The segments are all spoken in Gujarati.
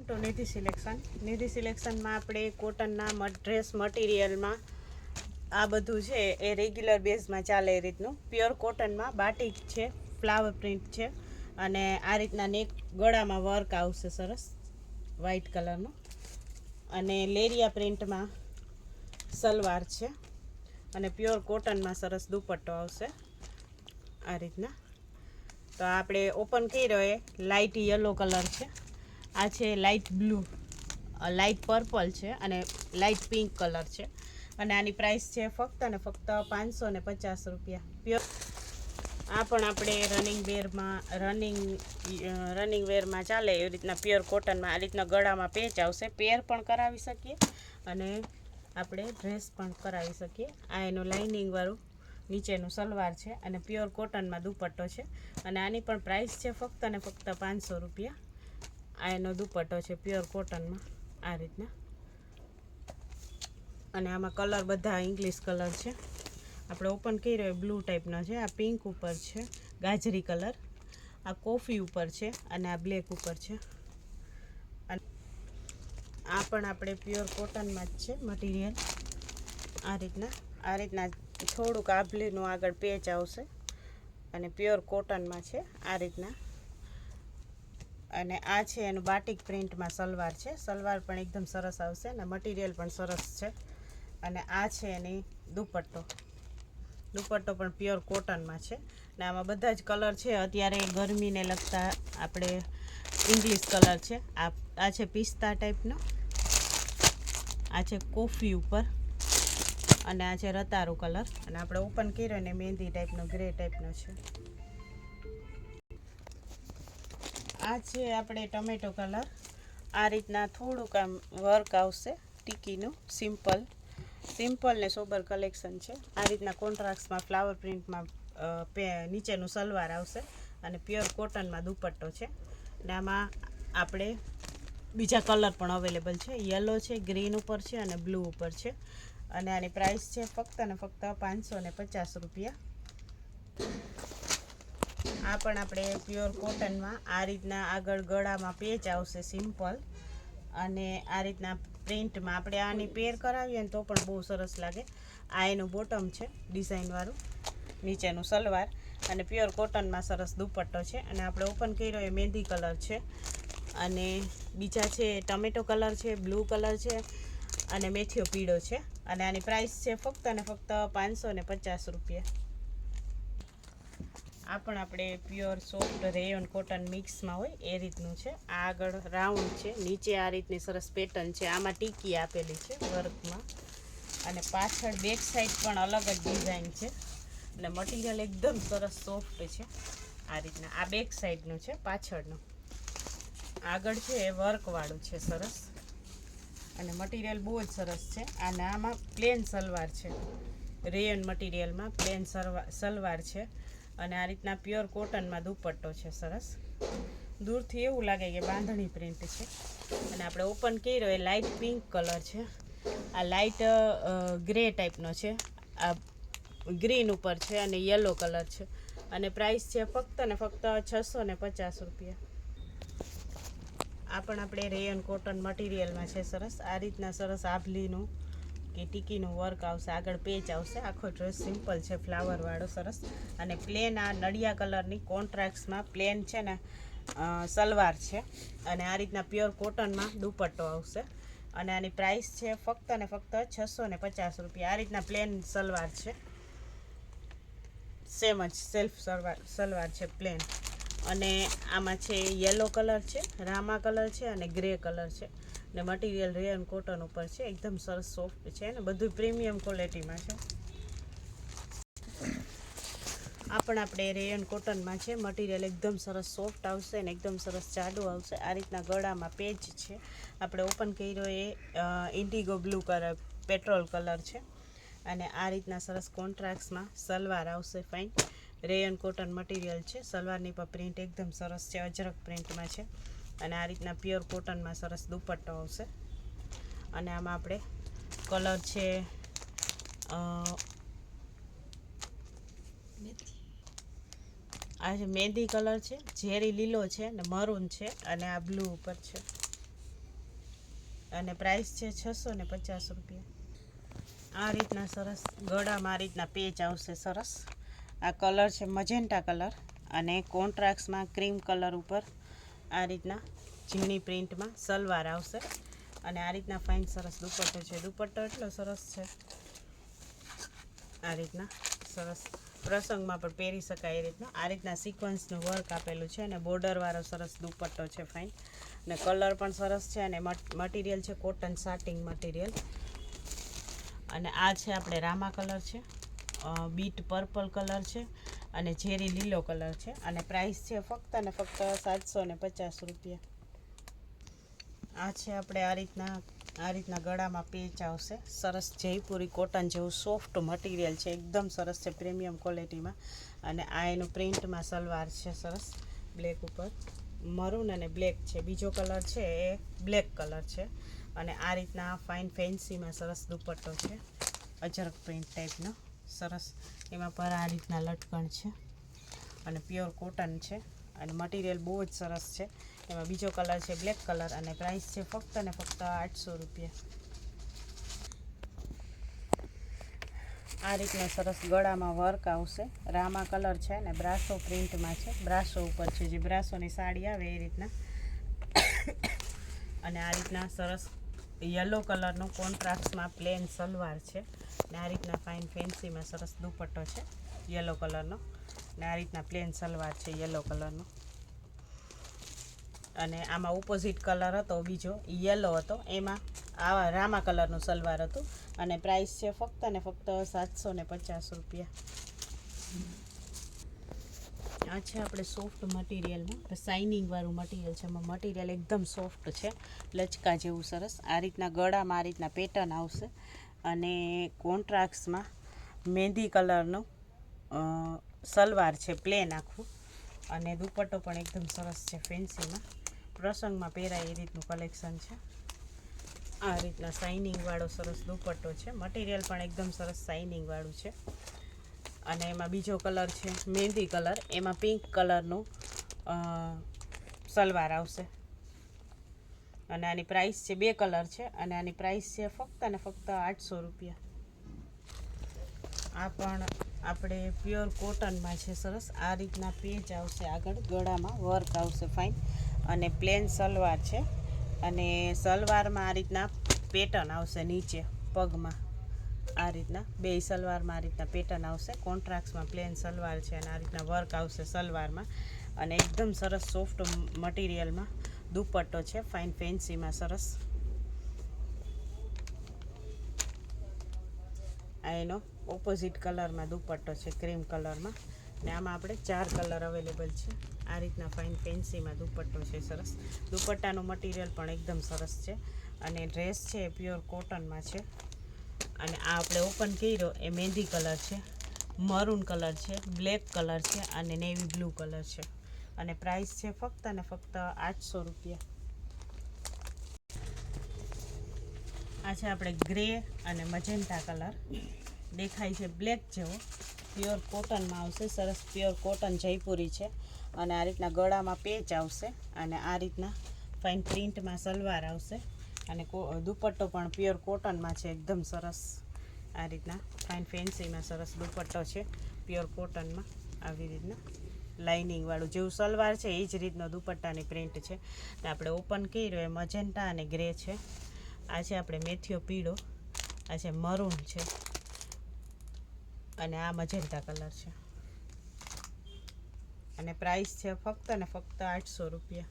તો નિધિ સિલેક્શનમાં આપણે કોટનના ડ્રેસ મટીરિયલમાં આ બધું છે એ રેગ્યુલર બેઝમાં ચાલે એ રીતનું પ્યોર કોટનમાં બાટિક છે, ફ્લાવર પ્રિન્ટ છે અને આ રીતના નેક ગળામાં વર્ક આવશે સરસ વ્હાઈટ કલરનું અને લેરિયા પ્રિન્ટમાં સલવાર છે અને પ્યોર કોટનમાં સરસ દુપટ્ટો આવશે આ રીતના. તો આપણે ઓપન કર્યો એ લાઇટ યલો કલર છે, આ છે લાઇટ બ્લુ, લાઇટ પર્પલ છે અને લાઇટ પિંક કલર છે અને આની પ્રાઇસ છે ફક્ત અને ફક્ત 550 રૂપિયા. પ્યોર આ પણ આપણે રનિંગ વેરમાં ચાલે એવી રીતના પ્યોર કોટનમાં આ રીતના ગળામાં પેચ આવશે, પેર પણ કરાવી શકીએ અને આપણે ડ્રેસ પણ કરાવી શકીએ. આ એનું લાઇનિંગવાળું નીચેનું સલવાર છે અને પ્યોર કોટનમાં દુપટ્ટો છે અને આની પણ પ્રાઇસ છે ફક્ત અને ફક્ત 500 રૂપિયા. આ એનો દુપટ્ટો છે પ્યોર કોટનમાં આ રીતના અને આમાં કલર બધા ઇંગ્લિશ કલર છે. આપણે ઓપન કર્યો એ બ્લુ ટાઈપનો છે, આ પિંક ઉપર છે, ગાજરી કલર, આ કોફી ઉપર છે અને આ બ્લેક ઉપર છે. આ પણ આપણે પ્યોર કોટનમાં જ છે મટીરિયલ આ રીતના થોડુંક આભલીનું આગળ પેચ આવશે અને પ્યોર કોટનમાં છે આ રીતના. અને આ છે એનું બાટિક પ્રિન્ટમાં સલવાર છે, સલવાર પણ એકદમ સરસ આવશે અને મટીરિયલ પણ સરસ છે અને આ છે એની દુપટ્ટો પણ પ્યોર કોટનમાં છે અને આમાં બધા જ કલર છે અત્યારે ગરમીને લગતા આપણે ઇંગ્લિશ કલર છે. આ છે પિસ્તા ટાઈપનો, આ છે કોફી ઉપર અને આ છે રતારું કલર અને આપણે ઓપન કર્યો ને મહેંદી ટાઈપનો ગ્રે ટાઈપનો છે. આ છે આપણે ટમેટો કલર, આ રીતના થોડુંક આમ વર્ક આવશે ટીકીનું, સિમ્પલ ને સોબર કલેક્શન છે. આ રીતના કોન્ટ્રાસ્ટમાં ફ્લાવર પ્રિન્ટમાં નીચેનું સલવાર આવશે અને પ્યોર કોટનમાં દુપટ્ટો છે અને આમાં આપણે બીજા કલર પણ અવેલેબલ છે, યલો છે, ગ્રીન ઉપર છે અને બ્લુ ઉપર છે અને આની પ્રાઇસ છે ફક્ત અને ફક્ત 550 રૂપિયા. આ પણ આપણે પ્યોર કોટનમાં આ રીતના આગળ ગળામાં પેચ આવશે સિમ્પલ અને આ રીતના પ્રિન્ટમાં આપણે આની પેર કરાવીએ ને તો પણ બહુ સરસ લાગે. આ એનું બોટમ છે ડિઝાઇનવાળું, નીચેનું સલવાર અને પ્યોર કોટનમાં સરસ દુપટ્ટો છે અને આપણે ઓપન કર્યો એ મહેંદી કલર છે અને બીજા છે ટમેટો કલર છે, બ્લુ કલર છે અને મેથીઓ પીળો છે અને આની પ્રાઇસ છે ફક્ત અને ફક્ત 550 રૂપિયા. આ પણ આપણે પ્યોર સોફ્ટ રેયોન કોટન મિક્સમાં હોય એ રીતનું છે. આ આગળ રાઉન્ડ છે, નીચે આ રીતની સરસ પેટર્ન છે, આમાં ટીકી આપેલી છે વર્કમાં અને પાછળ બેક સાઈડ પણ અલગ જ ડિઝાઇન છે અને મટીરિયલ એકદમ સરસ સોફ્ટ છે. આ રીતના આ બેક સાઈડનું છે, પાછળનું આગળ છે એ વર્કવાળું છે સરસ અને મટીરિયલ બહુ જ સરસ છે. અને આમાં પ્લેન સલવાર છે, રેયોન મટીરિયલમાં પ્લેન સલવાર છે અને આ રીતના પ્યોર કોટનમાં દુપટ્ટો છે સરસ. દૂરથી એવું લાગે કે બાંધણી પ્રિન્ટ છે અને આપણે ઓપન કર્યો એ લાઇટ પિંક કલર છે, આ લાઇટ ગ્રે ટાઈપનો છે, આ ગ્રીન ઉપર છે અને યલો કલર છે અને પ્રાઇસ છે ફક્ત ને ફક્ત 650 રૂપિયા. આ પણ આપણે રેયોન કોટન મટીરિયલમાં છે સરસ. આ રીતના સરસ આભલીનું કે ટીકીનું વર્ક આવશે, આગળ પેચ આવશે. આખો ડ્રેસ સિમ્પલ છે ફ્લાવરવાળો સરસ અને પ્લેન આ નડિયા કલરની કોન્ટ્રાક્ટ્સમાં પ્લેન છે ને સલવાર છે અને આ રીતના પ્યોર કોટનમાં દુપટ્ટો આવશે અને આની પ્રાઇસ છે ફક્ત અને ફક્ત 650 રૂપિયા. આ રીતના પ્લેન સલવાર છે, સેમ જ સેલ્ફ સલવાર છે પ્લેન અને આમાં છે યલો કલર છે, રામા કલર છે અને ગ્રે કલર છે ને મટીરિયલ રેયોન કોટન ઉપર છે, એકદમ સરસ સોફ્ટ છે ને બધું પ્રીમિયમ ક્વોલિટીમાં છે. આ પણ આપણે રેયોન કોટનમાં છે, મટીરિયલ એકદમ સરસ સોફ્ટ આવશે અને એકદમ સરસ જાડું આવશે. આ રીતના ગળામાં પેચ છે, આપણે ઓપન કર્યો એ indigo blue colour petrol colour છે અને આ રીતના સરસ કોન્ટ્રાક્ટ્સમાં સલવાર આવશે ફાઇન. રેયોન કોટન મટીરિયલ છે, સલવારની પર પ્રિન્ટ એકદમ સરસ છે, અજરક પ્રિન્ટમાં છે અને આ રીતના પ્યોર કોટનમાં સરસ દુપટ્ટો આવશે અને આમાં આપણે કલર છે આ છે મહેંદી કલર છે, ઝેરી લીલો છે ને મરૂન છે અને આ બ્લુ ઉપર છે. અને પ્રાઇસ છે 650 રૂપિયા. આ રીતના સરસ ગળામાં આ રીતના પેચ આવશે સરસ. આ કલર છે મજેન્ટા કલર અને કોન્ટ્રાક્ટમાં ક્રીમ કલર ઉપર આ રીતના ઝીણી પ્રિન્ટમાં સલવાર આવશે અને આ રીતના ફાઇન સરસ દુપટ્ટો છે. દુપટ્ટો એટલો સરસ છે, આ રીતના સરસ પ્રસંગમાં પણ પહેરી શકાય એ રીતના. આ રીતના સિક્વન્સનું વર્ક આપેલું છે અને બોર્ડરવાળો સરસ દુપટ્ટો છે ફાઇન. અને કલર પણ સરસ છે અને મટીરિયલ છે કોટન સાટિંગ મટીરિયલ. અને આ છે આપણે રામા કલર છે, બીટ પર્પલ કલર છે અને ઝેરી લીલો કલર છે. અને પ્રાઇસ છે ફક્ત અને ફક્ત 750 રૂપિયા. આ છે આપણે આ રીતના ગળામાં પેચ આવશે સરસ. જયપુરી કોટન જેવું સોફ્ટ મટીરિયલ છે, એકદમ સરસ છે, પ્રીમિયમ ક્વોલિટીમાં. અને આ એનું પ્રિન્ટમાં સલવાર છે સરસ, બ્લેક ઉપર મરૂન અને બ્લેક છે. બીજો કલર છે એ બ્લેક કલર છે. અને આ રીતના ફાઇન ફેન્સીમાં સરસ દુપટ્ટો છે, અજરક પ્રિન્ટ ટાઈપનો સરસ. એમાં પર આ રીતના લટકણ છે અને પ્યોર કોટન છે અને મટીરિયલ બહુ જ સરસ છે. એમાં બીજો કલર છે બ્લેક કલર અને પ્રાઇસ છે ફક્ત અને ફક્ત 800 રૂપિયા. આ રીતના સરસ ગળામાં વર્ક આવશે. રામા કલર છે ને બ્રાસો પ્રિન્ટમાં છે, બ્રાસો ઉપર છે, જે બ્રાસોની સાડી આવે એ રીતના. અને આ રીતના સરસ યલો કલરનો કોન્ટ્રાસ્ટમાં પ્લેન સલવાર છે ને આ રીતના ફાઇન ફેન્સીમાં સરસ દુપટ્ટો છે યલો કલરનો. ને આ રીતના પ્લેન સલવાર છે યલો કલરનો. અને આમાં ઓપોઝિટ કલર હતો બીજો યલો હતો, એમાં આવા રામા કલરનું સલવાર હતું. અને પ્રાઇસ છે ફક્ત અને ફક્ત 750 રૂપિયા. આ છે આપણે સોફ્ટ મટીરિયલમાં શાઇનિંગવાળું મટીરિયલ છે. એમાં મટીરિયલ એકદમ સોફ્ટ છે, લચકા જેવું સરસ. આ રીતના ગળામાં આ રીતના પેટર્ન આવશે અને કોન્ટ્રાસ્ટમાં મહેંદી કલરનું સલવાર છે પ્લેન આખું. અને દુપટ્ટો પણ એકદમ સરસ છે ફેન્સીમાં, પ્રસંગમાં પહેરાય એ રીતનું કલેક્શન છે. આ રીતના શાઇનિંગવાળો સરસ દુપટ્ટો છે, મટીરિયલ પણ એકદમ સરસ શાઇનિંગવાળું છે. અને એમાં બીજો કલર છે મહેંદી કલર, એમાં પિંક કલરનું સલવાર આવશે. અને આની પ્રાઇસ છે, બે કલર છે અને આની પ્રાઇસ છે ફક્ત અને ફક્ત 800 રૂપિયા. આ પણ આપણે પ્યોર કોટનમાં છે સરસ. આ રીતના પેચ આવશે, આગળ ગળામાં વર્ક આવશે ફાઇન અને પ્લેન સલવાર છે. અને સલવારમાં આ રીતના પેટર્ન આવશે નીચે પગમાં, આ રીતના બે સલવારમાં આ રીતના પેટર્ન આવશે. કોન્ટ્રાસ્ટમાં પ્લેન સલવાર છે અને આ રીતના વર્ક આવશે સલવારમાં. અને એકદમ સરસ સોફ્ટ મટીરિયલમાં દુપટ્ટો છે ફાઇન ફેન્સીમાં સરસ. આ એનો ઓપોઝિટ કલરમાં દુપટ્ટો છે ક્રીમ કલરમાં. ને આમાં આપણે 4 કલર અવેલેબલ છે. આ રીતના ફાઇન ફેન્સીમાં દુપટ્ટો છે સરસ. દુપટ્ટાનું મટીરિયલ પણ એકદમ સરસ છે અને ડ્રેસ છે એ પ્યોર કોટનમાં છે. અને આ આપણે ઓપન કર્યો એ મહેંદી કલર છે, મરૂન કલર છે, બ્લેક કલર છે અને નેવી બ્લુ કલર છે. અને પ્રાઇસ છે ફક્ત અને ફક્ત 800 રૂપિયા. આ છે આપણે ગ્રે અને મજેન્ટા કલર, દેખાય છે બ્લેક જેવો, પ્યોર કોટનમાં આવશે સરસ. પ્યોર કોટન જયપુરી છે અને આ રીતના ગળામાં પેચ આવશે અને આ રીતના ફાઇન પ્રિન્ટમાં સલવાર આવશે. અને દુપટ્ટો પણ પ્યોર કોટનમાં છે એકદમ સરસ. આ રીતના ફાઇન ફેન્સીમાં સરસ દુપટ્ટો છે પ્યોર કોટનમાં. આવી રીતના લાઇનિંગવાળું જેવું સલવાર છે એ જ રીતનો દુપટ્ટાની પ્રિન્ટ છે. ને આપણે ઓપન કર્યો એ મજેન્ટા અને ગ્રે છે. આ છે આપણે મેથીઓ પીળો, આ છે મરૂન છે અને આ મજેન્ટા કલર છે. અને પ્રાઇસ છે ફક્ત અને ફક્ત 800 રૂપિયા.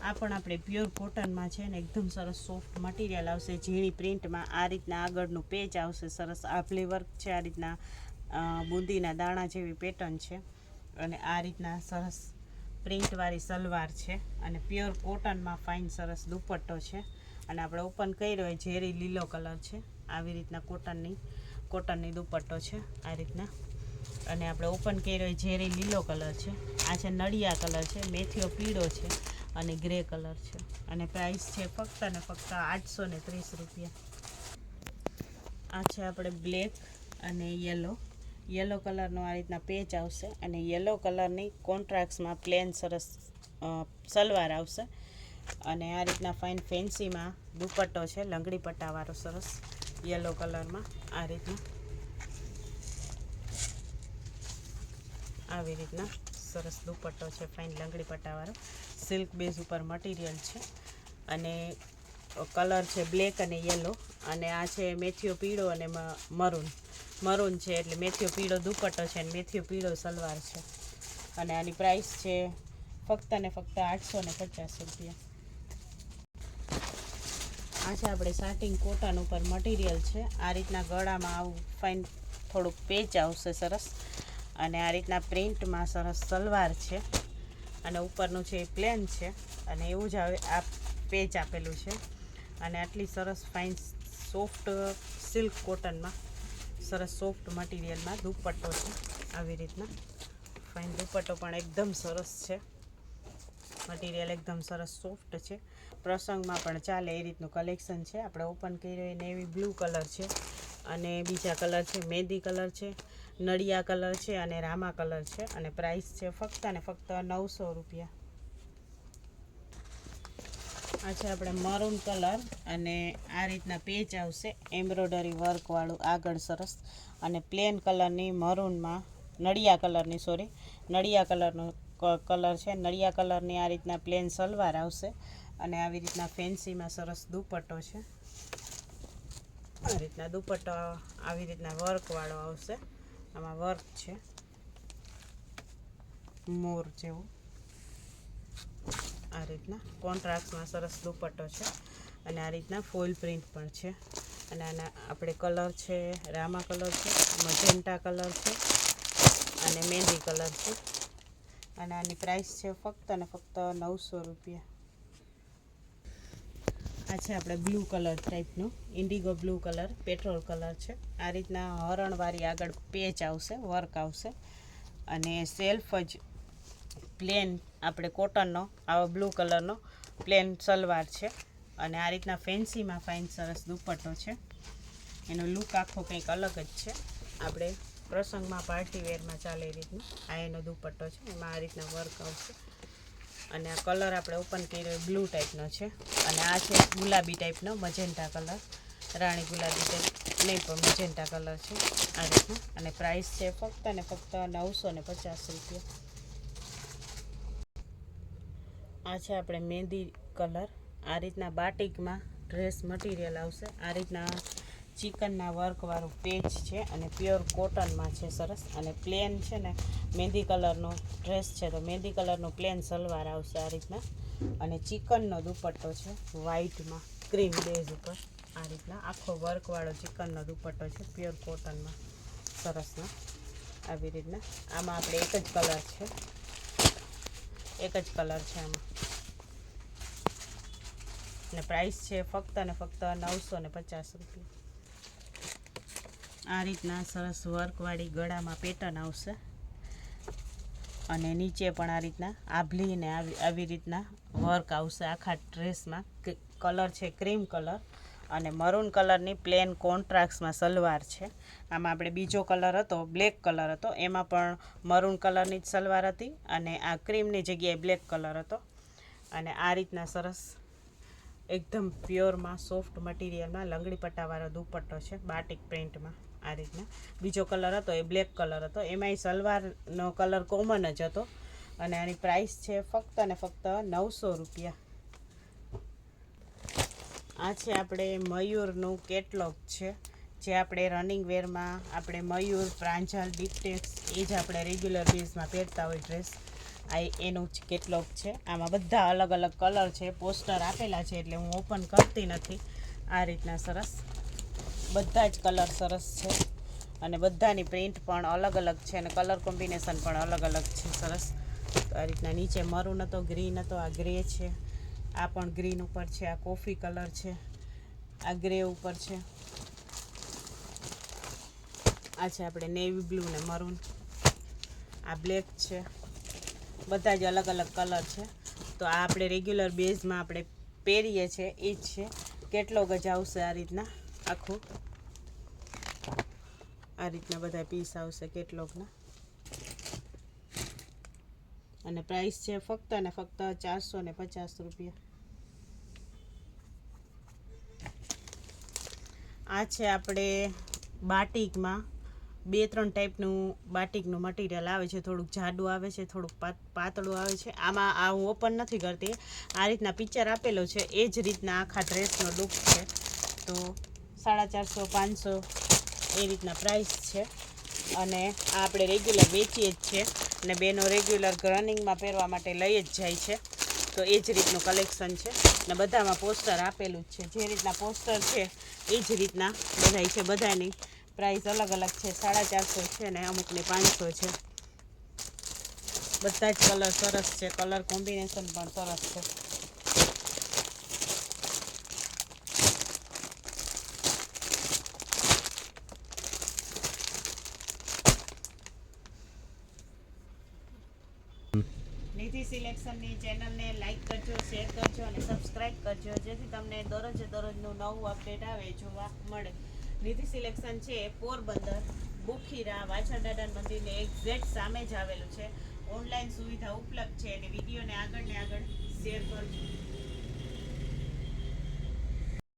આ પણ આપણે પ્યોર કોટનમાં છે ને એકદમ સરસ સોફ્ટ મટીરિયલ આવશે ઝીણી પ્રિન્ટમાં. આ રીતના આગળનું પેચ આવશે સરસ. આભલી વર્ક છે, આ રીતના બુંદીના દાણા જેવી પેટર્ન છે અને આ રીતના સરસ પ્રિન્ટવાળી સલવાર છે. અને પ્યોર કોટનમાં ફાઇન સરસ દુપટ્ટો છે. અને આપણે ઓપન કર્યો એ ઝેરી લીલો કલર છે. આવી રીતના કોટનની દુપટ્ટો છે આ રીતના. અને આપણે ઓપન કર્યો એ ઝેરી લીલો કલર છે. આ છે નળિયા કલર છે, મેથીઓ પીળો છે અને ગ્રે કલર છે. અને પ્રાઇસ છે ફક્ત અને ફક્ત 830 રૂપિયા. આ છે આપણે બ્લેક અને યલો કલરનો આ રીતના પેચ આવશે અને યલો કલરની કોન્ટ્રાસ્ટમાં પ્લેન સરસ સલવાર આવશે. અને આ રીતના ફાઇન ફેન્સીમાં દુપટ્ટો છે, લંગડી પટ્ટાવાળો સરસ યલો કલરમાં. આ રીતના આવી રીતના સરસ દુપટ્ટો છે, ફાઇન લંગડી પટ્ટાવાળો. સિલ્ક બેઝ ઉપર મટીરિયલ છે અને કલર છે બ્લેક અને યલો. અને આ છે મેથીઓ પીળો અને મરૂન છે, એટલે મેથીઓ પીળો દુપટ્ટો છે અને મેથીઓ પીળો સલવાર છે. અને આની પ્રાઇસ છે ફક્ત ને ફક્ત 850 રૂપિયા. આ છે આપણે સાટિન કોટન ઉપર મટીરિયલ છે. આ રીતના ગળામાં આવું ફાઇન થોડુંક પેચ આવશે સરસ. અને આ રીતના પ્રિન્ટમાં સરસ સલવાર છે અને ઉપરનું છે એ પ્લેન છે અને એવું જ આવે આ પેચ આપેલું છે. અને આટલી સરસ ફાઇન સોફ્ટ સિલ્ક કોટનમાં સરસ સોફ્ટ મટીરિયલમાં દુપટ્ટો છે. આવી રીતના ફાઇન દુપટ્ટો પણ એકદમ સરસ છે, મટીરિયલ એકદમ સરસ સોફ્ટ છે, પ્રસંગમાં પણ ચાલે એ રીતનું કલેક્શન છે. આપણે ઓપન કર્યો એ નેવી બ્લુ કલર છે અને બીજા કલર છે મહેંદી કલર છે, નળિયા કલર છે અને રામા કલર છે. અને પ્રાઇસ છે ફક્ત ને ફક્ત 900 રૂપિયા. આ છે આપણે મરૂન કલર અને આ રીતના પેચ આવશે એમ્બ્રોડરી વર્કવાળું આગળ સરસ. અને પ્લેન કલરની મરૂનમાં નળિયા કલરનું કલર છે. નળિયા કલરની આ રીતના પ્લેન સલવાર આવશે અને આવી રીતના ફેન્સીમાં સરસ દુપટ્ટો છે. આ રીતના દુપટ્ટો આવી રીતના વર્કવાળો આવશે. આમાં વર્ક છે મોર જેવું. આ રીતના કોન્ટ્રાસ્ટમાં સરસ દુપટ્ટો છે અને આ રીતના ફોઇલ પ્રિન્ટ પણ છે. અને આના આપણે કલર છે રામા કલર છે, મજેન્ટા કલર છે અને મહેંદી કલર છે. અને આની પ્રાઇસ છે ફક્ત ને ફક્ત 900 રૂપિયા. આ છે આપણે બ્લુ કલર ટાઈપનું, Indigo blue colour, petrol colour છે. આ રીતના હરણવાળી આગળ પેચ આવશે, વર્ક આવશે અને સેલ્ફ જ પ્લેન આપણે કોટનનો આવો બ્લુ કલરનો પ્લેન સલવાર છે. અને આ રીતના ફેન્સીમાં ફાઇન સરસ દુપટ્ટો છે. એનો લુક આખો કંઈક અલગ જ છે. આપણે પ્રસંગમાં પાર્ટી વેરમાં ચાલે એ રીતનું આ એનો દુપટ્ટો છે. એમાં આ રીતના વર્ક આવશે. અને આ કલર આપણે ઓપન કર્યો બ્લુ ટાઈપનો છે અને આ છે ગુલાબી ટાઈપનો મજેન્ટા કલર, રાણી ગુલાબી ટાઈપ નહીં પણ મજેન્ટા કલર છે આ રીતના. અને પ્રાઇસ છે ફક્ત ને ફક્ત 950 રૂપિયા. આ છે આપણે મહેંદી કલર. આ રીતના બાટિકમાં ડ્રેસ મટીરિયલ આવશે. આ રીતના ચિકનના વર્કવાળું પેચ છે અને પ્યોર કોટનમાં છે સરસ. અને પ્લેન છે ને મહેંદી કલરનો ડ્રેસ છે તો મહેંદી કલરનું પ્લેન સલવાર આવશે આ રીતના. અને ચિકનનો દુપટ્ટો છે વ્હાઈટમાં ક્રીમ બેઝ ઉપર. આ રીતના આખો વર્કવાળો ચિકનનો દુપટ્ટો છે પ્યોર કોટનમાં સરસનો. આવી રીતના આમાં આપણે એક જ કલર છે આમાં. અને પ્રાઇસ છે ફક્ત ને ફક્ત 950 રૂપિયા. આ રીતના સરસ વર્કવાળી ગળામાં પેટર્ન આવશે અને નીચે પણ આ રીતના આભલીને આવી રીતના વર્ક આવશે આખા ડ્રેસમાં. કલર છે ક્રીમ કલર અને મરૂન કલરની પ્લેન કોન્ટ્રાસ્ટમાં સલવાર છે. આમાં આપણે બીજો કલર હતો બ્લેક કલર હતો, એમાં પણ મરૂન કલરની જ સલવાર હતી અને આ ક્રીમની જગ્યાએ બ્લેક કલર હતો. અને આ રીતના સરસ એકદમ પ્યોરમાં સોફ્ટ મટીરિયલમાં લંગડી પટ્ટાવાળો દુપટ્ટો છે બાટિક પ્રિન્ટમાં. આ રીતના બીજો કલર હતો એ બ્લેક કલર હતો, એમાંય સલવારનો કલર કોમન જ હતો. અને આની પ્રાઇસ છે ફક્ત ને ફક્ત 900 રૂપિયા. આ છે આપણે મયુરનું કેટલોગ છે, જે આપણે રનિંગ વેરમાં આપણે મયુર, પ્રાંજલ, ડિપ્ટેક્સ એ જ આપણે રેગ્યુલર બેઝમાં પહેરતા હોય ડ્રેસ. આ એનું જ કેટલોગ છે. આમાં બધા અલગ અલગ કલર છે, પોસ્ટર આપેલા છે એટલે હું ઓપન કરતી નથી. આ રીતના સરસ બધા જ કલર સરસ છે અને બધાની પ્રિન્ટ પણ અલગ અલગ છે અને કલર કોમ્બિનેશન પણ અલગ અલગ છે સરસ. આ રીતના નીચે મરૂન હતો, ગ્રીન હતો, આ ગ્રે છે, આ પણ ગ્રીન ઉપર છે, આ કોફી કલર છે, આ ગ્રે ઉપર છે, આ છે આપણે નેવી બ્લુ ને મરૂન, આ બ્લેક છે. બધા જ અલગ અલગ કલર છે. તો આ આપણે રેગ્યુલર બેઝમાં આપણે પહેરીએ છીએ એ જ છે. કેટલોગ જ આવશે આ રીતના આખું. આ રીતના બધા પીસ આવશે કેટલોગના. અને પ્રાઇસ છે ફક્ત ને ફક્ત 450 રૂપિયા. આ છે આપણે બાટિકમાં 2-3 ટાઈપનું બાટિકનું મટીરિયલ આવે છે. થોડુંક જાડું આવે છે, થોડુંક પાતળું આવે છે. આમાં આ હું ઓપન નથી કરતી. આ રીતના પિક્ચર આપેલો છે એ જ રીતના આખા ડ્રેસનો લુક છે. તો 450-500 એ રીતના પ્રાઇસ છે. અને આ આપણે રેગ્યુલર વેચીએ જ છે અને બેનો રેગ્યુલર રનિંગમાં પહેરવા માટે લઈ જ જાય છે. તો એ જ રીતનું કલેક્શન છે ને બધામાં પોસ્ટર આપેલું જ છે. જે રીતના પોસ્ટર છે એ જ રીતના બધાય છે. બધાની પ્રાઇસ અલગ અલગ છે. 450 છે ને અમુકની 500 છે. બધા જ કલર સરસ છે. કલર કોમ્બિનેશન પણ સરસ છે. નિધિ સિલેક્શનની ચેનલને લાઈક કરજો, શેર કરજો અને સબસ્ક્રાઈબ કરજો, જેથી તમને દરરોજનું નવું અપડેટ આવે જોવા મળે. નિધિ સિલેક્શન છે પોરબંદર બુખીરા વાછરદાદા મંદિરને એક્ઝેક્ટ સામે જ આવેલું છે. ઓનલાઈન સુવિધા ઉપલબ્ધ છે અને વિડીયોને આગળ ને આગળ શેર કરજો.